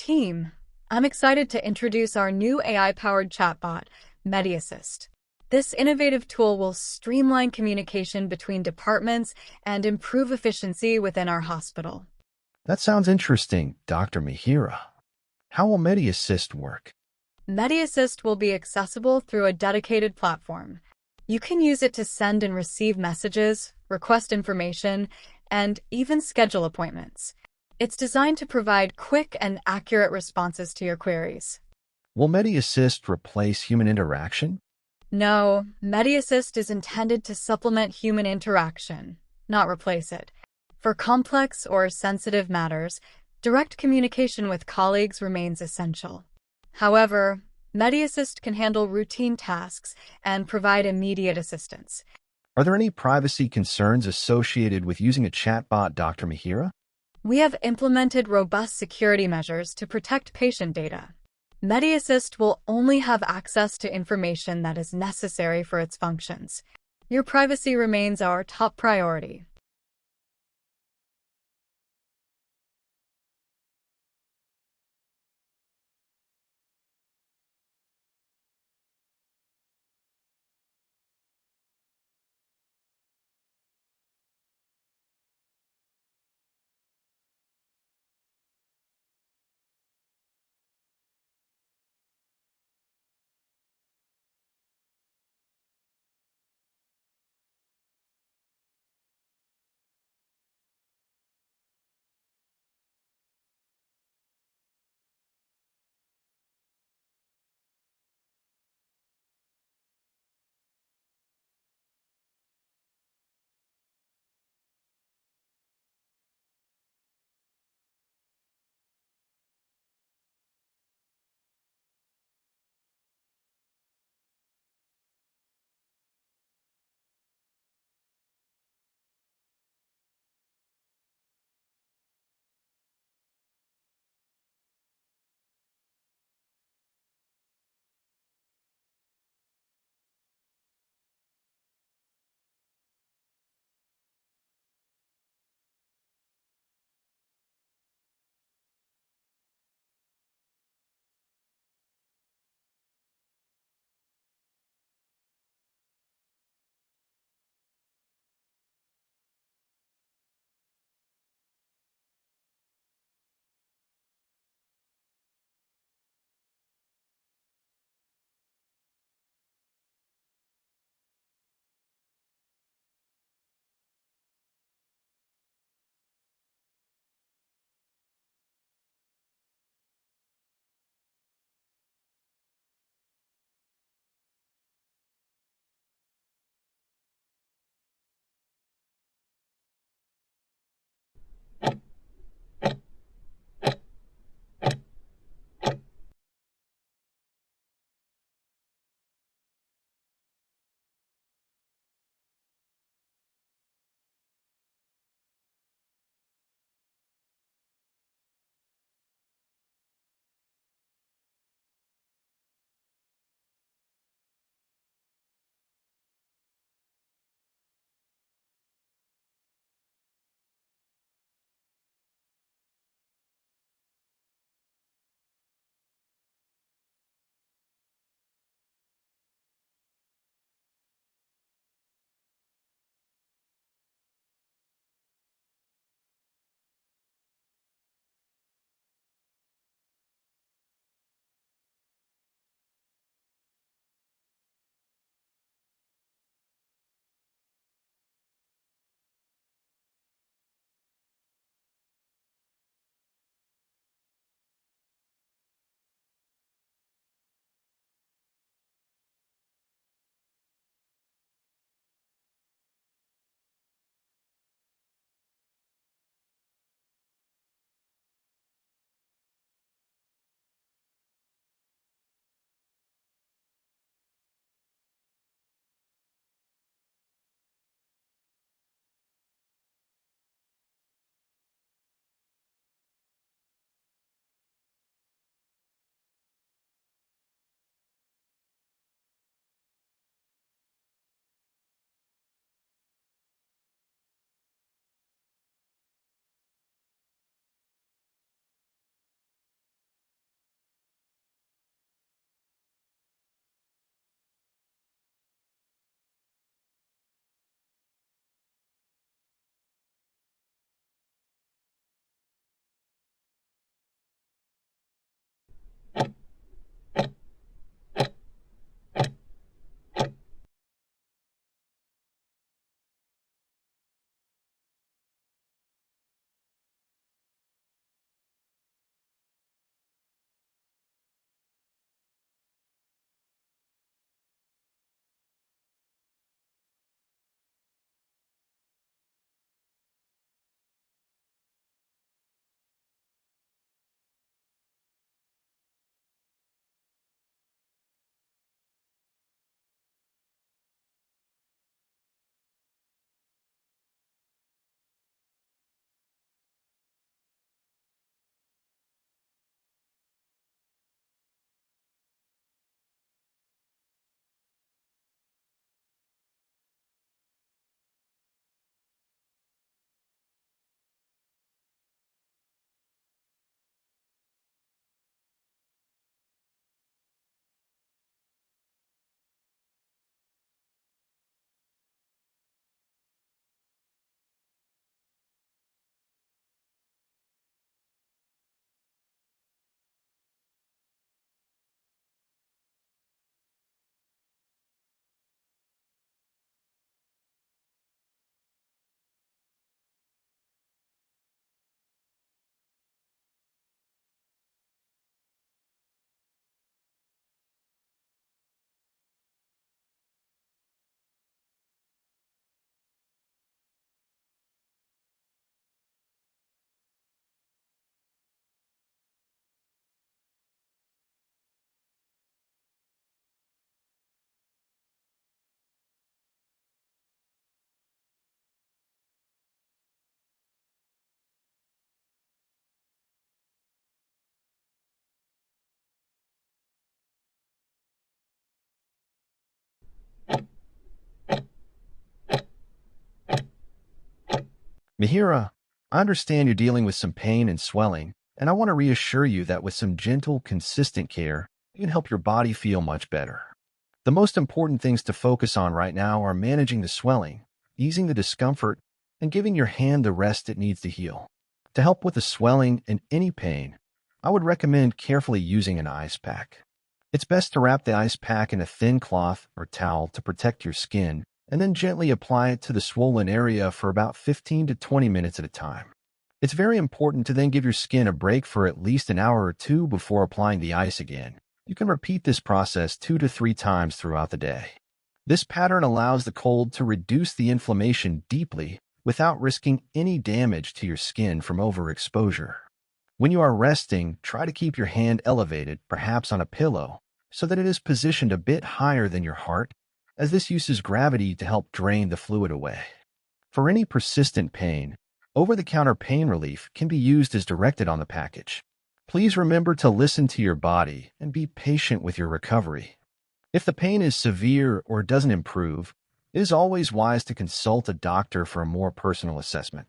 team. I'm excited to introduce our new AI-powered chatbot, MediAssist. This innovative tool will streamline communication between departments and improve efficiency within our hospital. That sounds interesting, Dr. Mihira. How will MediAssist work? MediAssist will be accessible through a dedicated platform. You can use it to send and receive messages, request information, and even schedule appointments. It's designed to provide quick and accurate responses to your queries. Will MediAssist replace human interaction? No, MediAssist is intended to supplement human interaction, not replace it. For complex or sensitive matters, direct communication with colleagues remains essential. However, MediAssist can handle routine tasks and provide immediate assistance. Are there any privacy concerns associated with using a chatbot, Dr. Mihira? We have implemented robust security measures to protect patient data. MediAssist will only have access to information that is necessary for its functions. Your privacy remains our top priority. Mihira, I understand you're dealing with some pain and swelling, and I want to reassure you that with some gentle, consistent care, you can help your body feel much better. The most important things to focus on right now are managing the swelling, easing the discomfort, and giving your hand the rest it needs to heal. To help with the swelling and any pain, I would recommend carefully using an ice pack. It's best to wrap the ice pack in a thin cloth or towel to protect your skin, and then gently apply it to the swollen area for about 15 to 20 minutes at a time. It's very important to then give your skin a break for at least an hour or two before applying the ice again. You can repeat this process 2 to 3 times throughout the day. This pattern allows the cold to reduce the inflammation deeply without risking any damage to your skin from overexposure. When you are resting, try to keep your hand elevated, perhaps on a pillow, so that it is positioned a bit higher than your heart, as this uses gravity to help drain the fluid away. For any persistent pain, over-the-counter pain relief can be used as directed on the package. Please remember to listen to your body and be patient with your recovery. If the pain is severe or doesn't improve, it is always wise to consult a doctor for a more personal assessment.